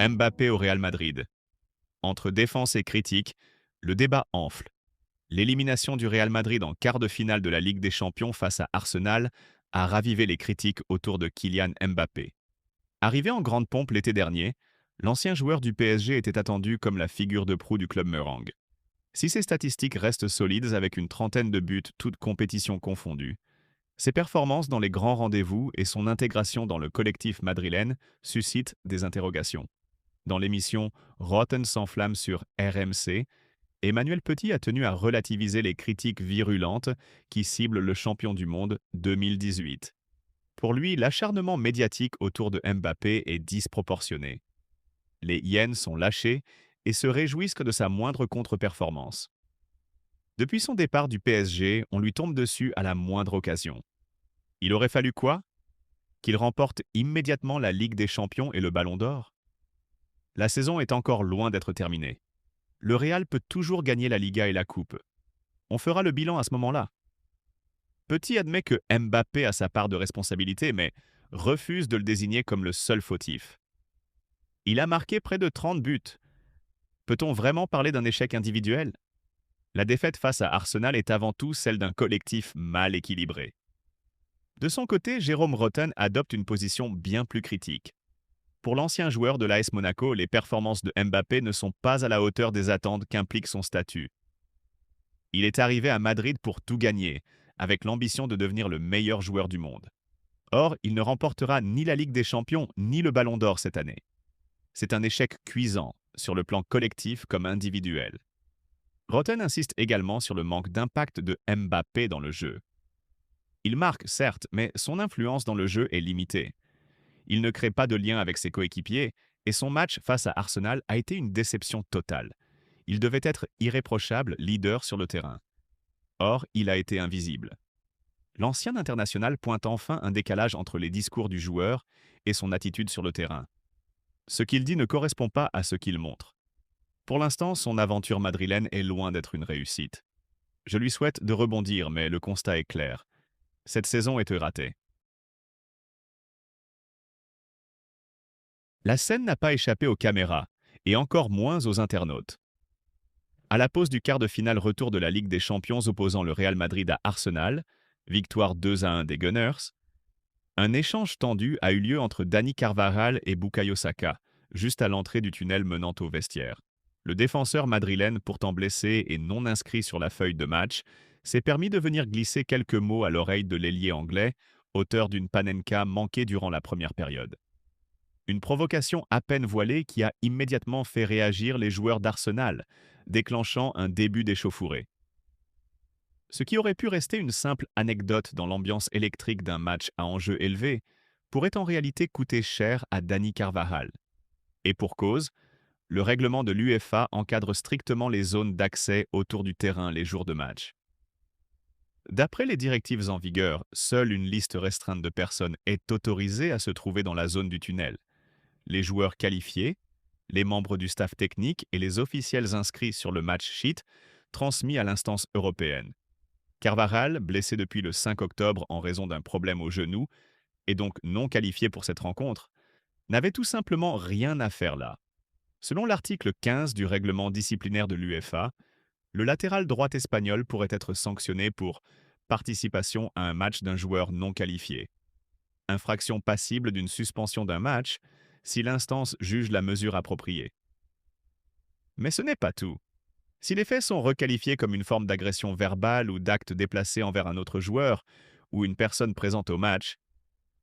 Mbappé au Real Madrid. Entre défense et critique, le débat enfle. L'élimination du Real Madrid en quart de finale de la Ligue des Champions face à Arsenal a ravivé les critiques autour de Kylian Mbappé. Arrivé en grande pompe l'été dernier, l'ancien joueur du PSG était attendu comme la figure de proue du club merengue. Si ses statistiques restent solides avec une trentaine de buts toutes compétitions confondues, ses performances dans les grands rendez-vous et son intégration dans le collectif madrilène suscitent des interrogations. Dans l'émission Rotten sans flamme sur RMC, Emmanuel Petit a tenu à relativiser les critiques virulentes qui ciblent le champion du monde 2018. Pour lui, l'acharnement médiatique autour de Mbappé est disproportionné. Les hyènes sont lâchées et se réjouissent que de sa moindre contre-performance. Depuis son départ du PSG, on lui tombe dessus à la moindre occasion. Il aurait fallu quoi? Qu'il remporte immédiatement la Ligue des Champions et le Ballon d'Or? La saison est encore loin d'être terminée. Le Real peut toujours gagner la Liga et la Coupe. On fera le bilan à ce moment-là. Petit admet que Mbappé a sa part de responsabilité, mais refuse de le désigner comme le seul fautif. Il a marqué près de 30 buts. Peut-on vraiment parler d'un échec individuel? La défaite face à Arsenal est avant tout celle d'un collectif mal équilibré. De son côté, Jérôme Rotten adopte une position bien plus critique. Pour l'ancien joueur de l'AS Monaco, les performances de Mbappé ne sont pas à la hauteur des attentes qu'implique son statut. Il est arrivé à Madrid pour tout gagner, avec l'ambition de devenir le meilleur joueur du monde. Or, il ne remportera ni la Ligue des Champions ni le Ballon d'Or cette année. C'est un échec cuisant, sur le plan collectif comme individuel. Rotten insiste également sur le manque d'impact de Mbappé dans le jeu. Il marque, certes, mais son influence dans le jeu est limitée. Il ne crée pas de lien avec ses coéquipiers et son match face à Arsenal a été une déception totale. Il devait être irréprochable leader sur le terrain. Or, il a été invisible. L'ancien international pointe enfin un décalage entre les discours du joueur et son attitude sur le terrain. Ce qu'il dit ne correspond pas à ce qu'il montre. Pour l'instant, son aventure madrilène est loin d'être une réussite. Je lui souhaite de rebondir, mais le constat est clair. Cette saison est ratée. La scène n'a pas échappé aux caméras, et encore moins aux internautes. À la pause du quart de finale retour de la Ligue des Champions opposant le Real Madrid à Arsenal, victoire 2-1 des Gunners, un échange tendu a eu lieu entre Dani Carvajal et Bukayo Saka, juste à l'entrée du tunnel menant au vestiaire. Le défenseur madrilène, pourtant blessé et non inscrit sur la feuille de match, s'est permis de venir glisser quelques mots à l'oreille de l'ailier anglais, auteur d'une panenka manquée durant la première période. Une provocation à peine voilée qui a immédiatement fait réagir les joueurs d'Arsenal, déclenchant un début d'échauffourée. Ce qui aurait pu rester une simple anecdote dans l'ambiance électrique d'un match à enjeu élevé, pourrait en réalité coûter cher à Dani Carvajal. Et pour cause, le règlement de l'UEFA encadre strictement les zones d'accès autour du terrain les jours de match. D'après les directives en vigueur, seule une liste restreinte de personnes est autorisée à se trouver dans la zone du tunnel. Les joueurs qualifiés, les membres du staff technique et les officiels inscrits sur le match sheet transmis à l'instance européenne. Carvajal, blessé depuis le 5 octobre en raison d'un problème au genou, et donc non qualifié pour cette rencontre, n'avait tout simplement rien à faire là. Selon l'article 15 du règlement disciplinaire de l'UEFA, le latéral droit espagnol pourrait être sanctionné pour participation à un match d'un joueur non qualifié. Infraction passible d'une suspension d'un match si l'instance juge la mesure appropriée. Mais ce n'est pas tout. Si les faits sont requalifiés comme une forme d'agression verbale ou d'acte déplacé envers un autre joueur ou une personne présente au match,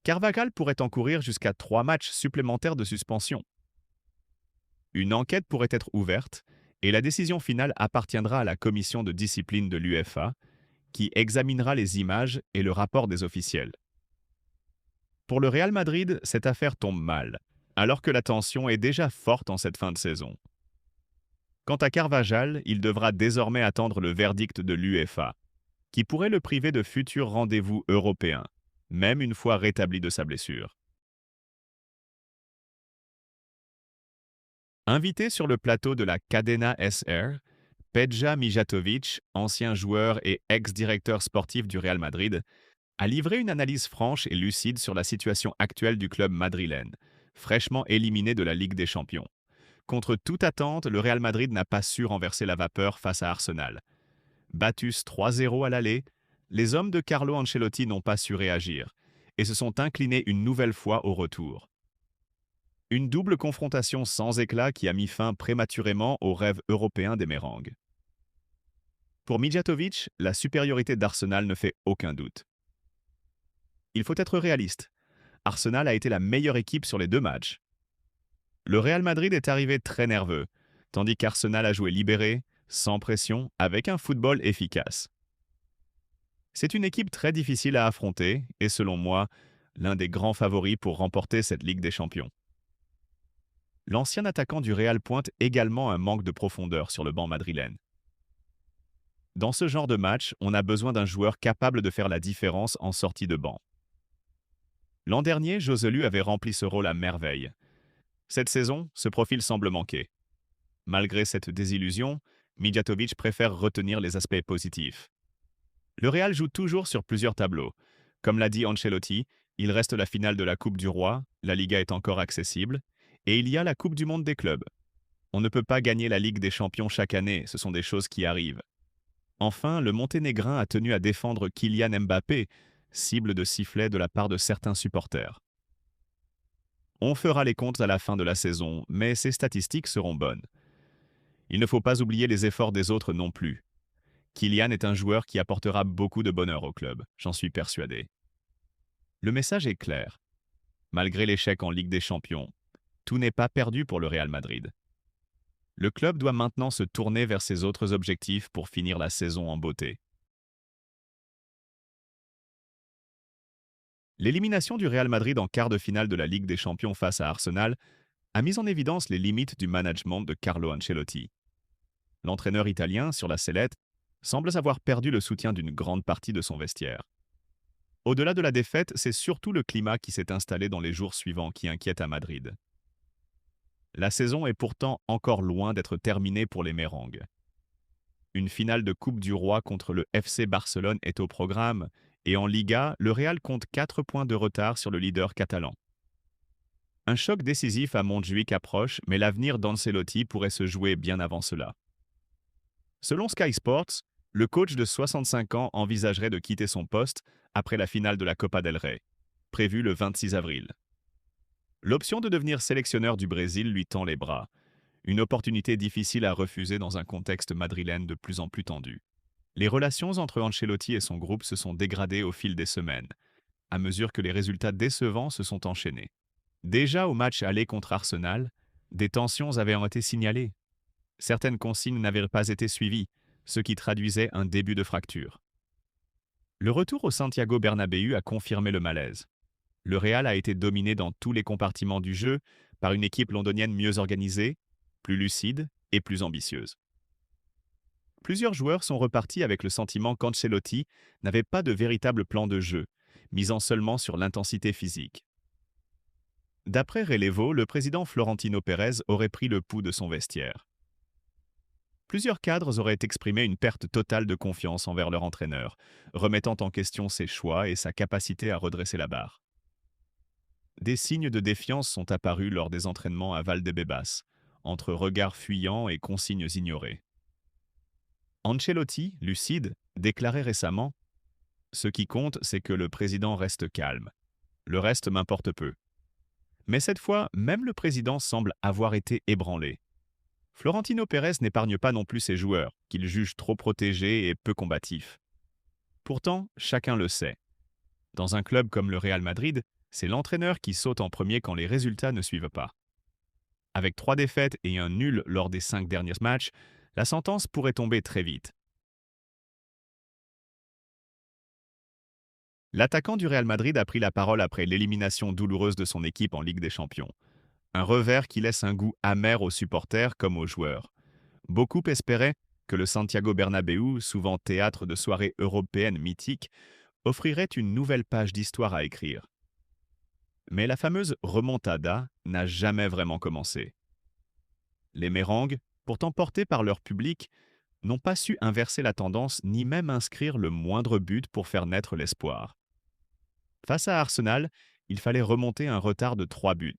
Carvajal pourrait encourir jusqu'à 3 matchs supplémentaires de suspension. Une enquête pourrait être ouverte et la décision finale appartiendra à la commission de discipline de l'UEFA qui examinera les images et le rapport des officiels. Pour le Real Madrid, cette affaire tombe mal, alors que la tension est déjà forte en cette fin de saison. Quant à Carvajal, il devra désormais attendre le verdict de l'UEFA, qui pourrait le priver de futurs rendez-vous européens, même une fois rétabli de sa blessure. Invité sur le plateau de la Cadena SR, Peja Mijatovic, ancien joueur et ex-directeur sportif du Real Madrid, a livré une analyse franche et lucide sur la situation actuelle du club madrilène, fraîchement éliminé de la Ligue des Champions. Contre toute attente, le Real Madrid n'a pas su renverser la vapeur face à Arsenal. Battus 3-0 à l'aller, les hommes de Carlo Ancelotti n'ont pas su réagir et se sont inclinés une nouvelle fois au retour. Une double confrontation sans éclat qui a mis fin prématurément au rêve européen des Mérangues. Pour Mijatovic, la supériorité d'Arsenal ne fait aucun doute. Il faut être réaliste. Arsenal a été la meilleure équipe sur les deux matchs. Le Real Madrid est arrivé très nerveux, tandis qu'Arsenal a joué libéré, sans pression, avec un football efficace. C'est une équipe très difficile à affronter et, selon moi, l'un des grands favoris pour remporter cette Ligue des Champions. L'ancien attaquant du Real pointe également un manque de profondeur sur le banc madrilène. Dans ce genre de match, on a besoin d'un joueur capable de faire la différence en sortie de banc. L'an dernier, Joselu avait rempli ce rôle à merveille. Cette saison, ce profil semble manquer. Malgré cette désillusion, Mijatovic préfère retenir les aspects positifs. Le Real joue toujours sur plusieurs tableaux. Comme l'a dit Ancelotti, il reste la finale de la Coupe du Roi, la Liga est encore accessible, et il y a la Coupe du Monde des clubs. On ne peut pas gagner la Ligue des Champions chaque année, ce sont des choses qui arrivent. Enfin, le Monténégrin a tenu à défendre Kylian Mbappé, cible de sifflets de la part de certains supporters. On fera les comptes à la fin de la saison, mais ces statistiques seront bonnes. Il ne faut pas oublier les efforts des autres non plus. Kylian est un joueur qui apportera beaucoup de bonheur au club, j'en suis persuadé. Le message est clair. Malgré l'échec en Ligue des Champions, tout n'est pas perdu pour le Real Madrid. Le club doit maintenant se tourner vers ses autres objectifs pour finir la saison en beauté. L'élimination du Real Madrid en quart de finale de la Ligue des Champions face à Arsenal a mis en évidence les limites du management de Carlo Ancelotti. L'entraîneur italien, sur la sellette, semble avoir perdu le soutien d'une grande partie de son vestiaire. Au-delà de la défaite, c'est surtout le climat qui s'est installé dans les jours suivants qui inquiète à Madrid. La saison est pourtant encore loin d'être terminée pour les Mérangues. Une finale de Coupe du Roi contre le FC Barcelone est au programme, et en Liga, le Real compte 4 points de retard sur le leader catalan. Un choc décisif à Montjuïc approche, mais l'avenir d'Ancelotti pourrait se jouer bien avant cela. Selon Sky Sports, le coach de 65 ans envisagerait de quitter son poste après la finale de la Copa del Rey, prévue le 26 avril. L'option de devenir sélectionneur du Brésil lui tend les bras, une opportunité difficile à refuser dans un contexte madrilène de plus en plus tendu. Les relations entre Ancelotti et son groupe se sont dégradées au fil des semaines, à mesure que les résultats décevants se sont enchaînés. Déjà au match aller contre Arsenal, des tensions avaient été signalées. Certaines consignes n'avaient pas été suivies, ce qui traduisait un début de fracture. Le retour au Santiago Bernabéu a confirmé le malaise. Le Real a été dominé dans tous les compartiments du jeu par une équipe londonienne mieux organisée, plus lucide et plus ambitieuse. Plusieurs joueurs sont repartis avec le sentiment qu'Ancelotti n'avait pas de véritable plan de jeu, misant seulement sur l'intensité physique. D'après Relevo, le président Florentino Pérez aurait pris le pouls de son vestiaire. Plusieurs cadres auraient exprimé une perte totale de confiance envers leur entraîneur, remettant en question ses choix et sa capacité à redresser la barre. Des signes de défiance sont apparus lors des entraînements à Valdebebas, entre regards fuyants et consignes ignorées. Ancelotti, lucide, déclarait récemment « Ce qui compte, c'est que le président reste calme. Le reste m'importe peu. » Mais cette fois, même le président semble avoir été ébranlé. Florentino Pérez n'épargne pas non plus ses joueurs, qu'il juge trop protégés et peu combatifs. Pourtant, chacun le sait. Dans un club comme le Real Madrid, c'est l'entraîneur qui saute en premier quand les résultats ne suivent pas. Avec 3 défaites et un nul lors des 5 derniers matchs, la sentence pourrait tomber très vite. L'attaquant du Real Madrid a pris la parole après l'élimination douloureuse de son équipe en Ligue des Champions. Un revers qui laisse un goût amer aux supporters comme aux joueurs. Beaucoup espéraient que le Santiago Bernabéu, souvent théâtre de soirées européennes mythiques, offrirait une nouvelle page d'histoire à écrire. Mais la fameuse remontada n'a jamais vraiment commencé. Les Mérangues, pourtant portés par leur public, n'ont pas su inverser la tendance ni même inscrire le moindre but pour faire naître l'espoir. Face à Arsenal, il fallait remonter un retard de 3 buts.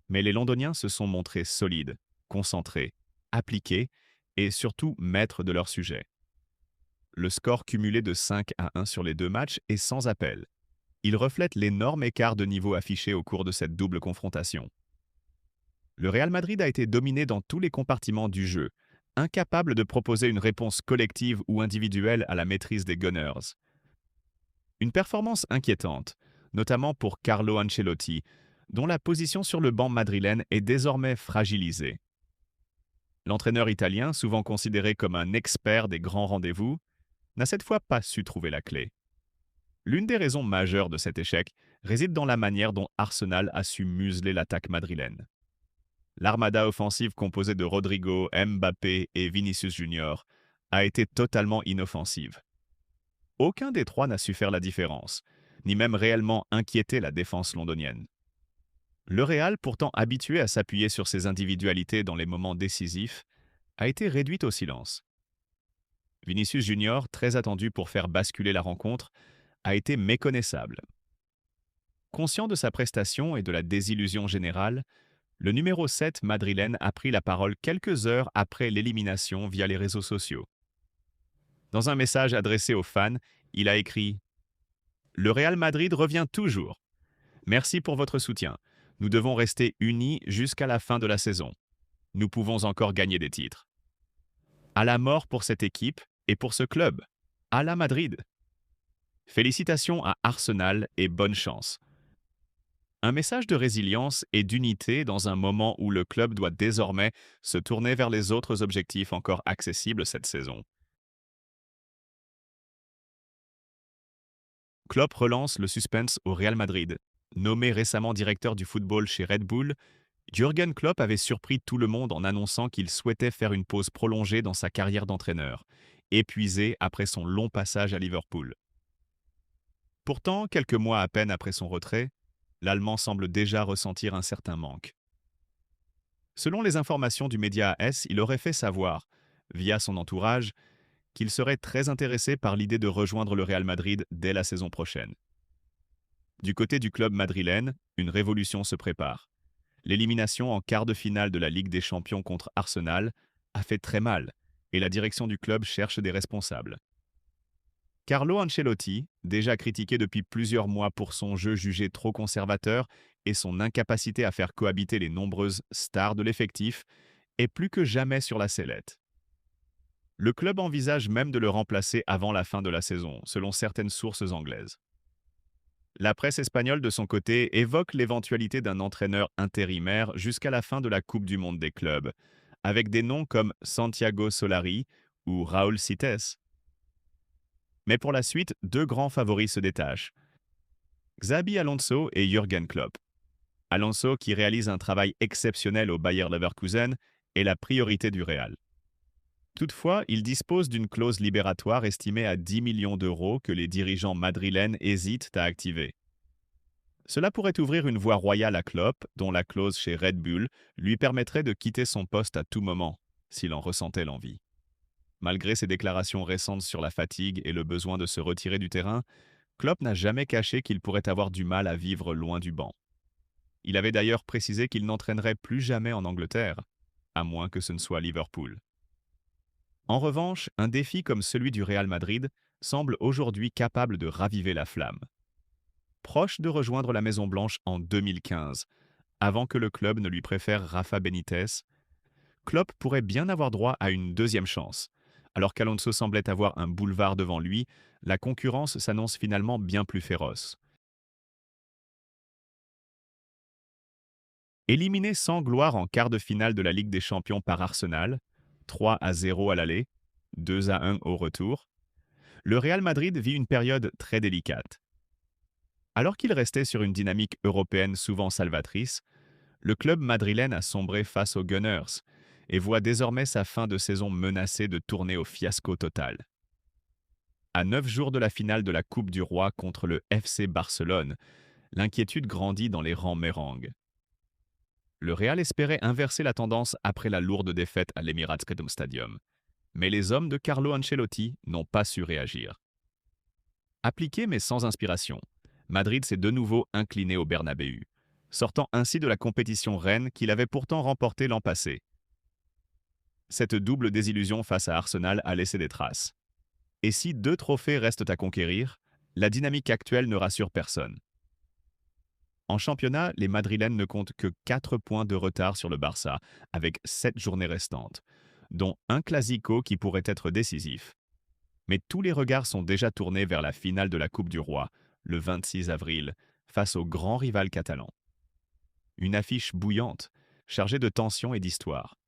Mais les Londoniens se sont montrés solides, concentrés, appliqués et surtout maîtres de leur sujet. Le score cumulé de 5-1 sur les deux matchs est sans appel. Il reflète l'énorme écart de niveau affiché au cours de cette double confrontation. Le Real Madrid a été dominé dans tous les compartiments du jeu, incapable de proposer une réponse collective ou individuelle à la maîtrise des Gunners. Une performance inquiétante, notamment pour Carlo Ancelotti, dont la position sur le banc madrilène est désormais fragilisée. L'entraîneur italien, souvent considéré comme un expert des grands rendez-vous, n'a cette fois pas su trouver la clé. L'une des raisons majeures de cet échec réside dans la manière dont Arsenal a su museler l'attaque madrilène. L'armada offensive composée de Rodrigo, Mbappé et Vinicius Junior a été totalement inoffensive. Aucun des trois n'a su faire la différence, ni même réellement inquiéter la défense londonienne. Le Real, pourtant habitué à s'appuyer sur ses individualités dans les moments décisifs, a été réduit au silence. Vinicius Junior, très attendu pour faire basculer la rencontre, a été méconnaissable. Conscient de sa prestation et de la désillusion générale, le numéro 7 madrilène a pris la parole quelques heures après l'élimination via les réseaux sociaux. Dans un message adressé aux fans, il a écrit « Le Real Madrid revient toujours. Merci pour votre soutien. Nous devons rester unis jusqu'à la fin de la saison. Nous pouvons encore gagner des titres. À la mort pour cette équipe et pour ce club. À la Madrid. Félicitations à Arsenal et bonne chance. » Un message de résilience et d'unité dans un moment où le club doit désormais se tourner vers les autres objectifs encore accessibles cette saison. Klopp relance le suspense au Real Madrid. Nommé récemment directeur du football chez Red Bull, Jürgen Klopp avait surpris tout le monde en annonçant qu'il souhaitait faire une pause prolongée dans sa carrière d'entraîneur, épuisé après son long passage à Liverpool. Pourtant, quelques mois à peine après son retrait, l'Allemand semble déjà ressentir un certain manque. Selon les informations du média AS, il aurait fait savoir, via son entourage, qu'il serait très intéressé par l'idée de rejoindre le Real Madrid dès la saison prochaine. Du côté du club madrilène, une révolution se prépare. L'élimination en quart de finale de la Ligue des Champions contre Arsenal a fait très mal, et la direction du club cherche des responsables. Carlo Ancelotti, déjà critiqué depuis plusieurs mois pour son jeu jugé trop conservateur et son incapacité à faire cohabiter les nombreuses stars de l'effectif, est plus que jamais sur la sellette. Le club envisage même de le remplacer avant la fin de la saison, selon certaines sources anglaises. La presse espagnole, de son côté, évoque l'éventualité d'un entraîneur intérimaire jusqu'à la fin de la Coupe du Monde des clubs, avec des noms comme Santiago Solari ou Raúl Sitges. Mais pour la suite, deux grands favoris se détachent. Xabi Alonso et Jürgen Klopp. Alonso, qui réalise un travail exceptionnel au Bayer Leverkusen, est la priorité du Real. Toutefois, il dispose d'une clause libératoire estimée à 10 millions d'euros que les dirigeants madrilènes hésitent à activer. Cela pourrait ouvrir une voie royale à Klopp, dont la clause chez Red Bull lui permettrait de quitter son poste à tout moment, s'il en ressentait l'envie. Malgré ses déclarations récentes sur la fatigue et le besoin de se retirer du terrain, Klopp n'a jamais caché qu'il pourrait avoir du mal à vivre loin du banc. Il avait d'ailleurs précisé qu'il n'entraînerait plus jamais en Angleterre, à moins que ce ne soit Liverpool. En revanche, un défi comme celui du Real Madrid semble aujourd'hui capable de raviver la flamme. Proche de rejoindre la Maison-Blanche en 2015, avant que le club ne lui préfère Rafa Benitez, Klopp pourrait bien avoir droit à une deuxième chance. Alors qu'Alonso semblait avoir un boulevard devant lui, la concurrence s'annonce finalement bien plus féroce. Éliminé sans gloire en quart de finale de la Ligue des Champions par Arsenal, 3-0 à l'aller, 2-1 au retour, le Real Madrid vit une période très délicate. Alors qu'il restait sur une dynamique européenne souvent salvatrice, le club madrilène a sombré face aux Gunners et voit désormais sa fin de saison menacée de tourner au fiasco total. À 9 jours de la finale de la Coupe du Roi contre le FC Barcelone, l'inquiétude grandit dans les rangs mérengues. Le Real espérait inverser la tendance après la lourde défaite à l'Emirates Stadium, mais les hommes de Carlo Ancelotti n'ont pas su réagir. Appliqué mais sans inspiration, Madrid s'est de nouveau incliné au Bernabéu. sortant ainsi de la compétition reine qu'il avait pourtant remportée l'an passé. Cette double désillusion face à Arsenal a laissé des traces. Et si 2 trophées restent à conquérir, la dynamique actuelle ne rassure personne. En championnat, les Madrilènes ne comptent que 4 points de retard sur le Barça, avec 7 journées restantes, dont un Clasico qui pourrait être décisif. Mais tous les regards sont déjà tournés vers la finale de la Coupe du Roi, le 26 avril, face au grand rival catalan. Une affiche bouillante, chargée de tension et d'histoire.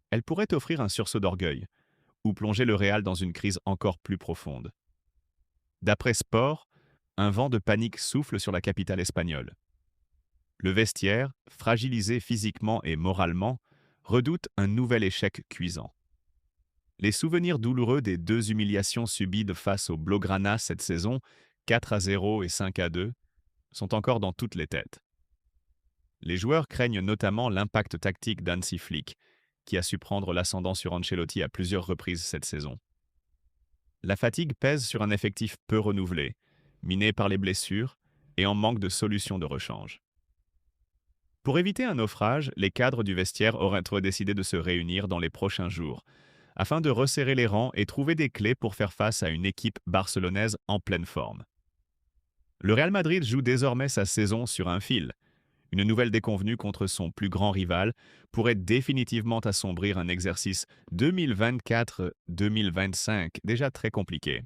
Elle pourrait offrir un sursaut d'orgueil, ou plonger le Real dans une crise encore plus profonde. D'après Sport, un vent de panique souffle sur la capitale espagnole. Le vestiaire, fragilisé physiquement et moralement, redoute un nouvel échec cuisant. Les souvenirs douloureux des 2 humiliations subies de face au Blaugrana cette saison, 4-0 et 5-2, sont encore dans toutes les têtes. Les joueurs craignent notamment l'impact tactique d'Hansi Flick, qui a su prendre l'ascendant sur Ancelotti à plusieurs reprises cette saison. La fatigue pèse sur un effectif peu renouvelé, miné par les blessures et en manque de solutions de rechange. Pour éviter un naufrage, les cadres du vestiaire auraient décidé de se réunir dans les prochains jours, afin de resserrer les rangs et trouver des clés pour faire face à une équipe barcelonaise en pleine forme. Le Real Madrid joue désormais sa saison sur un fil. Une nouvelle déconvenue contre son plus grand rival pourrait définitivement assombrir un exercice 2024-2025 déjà très compliqué.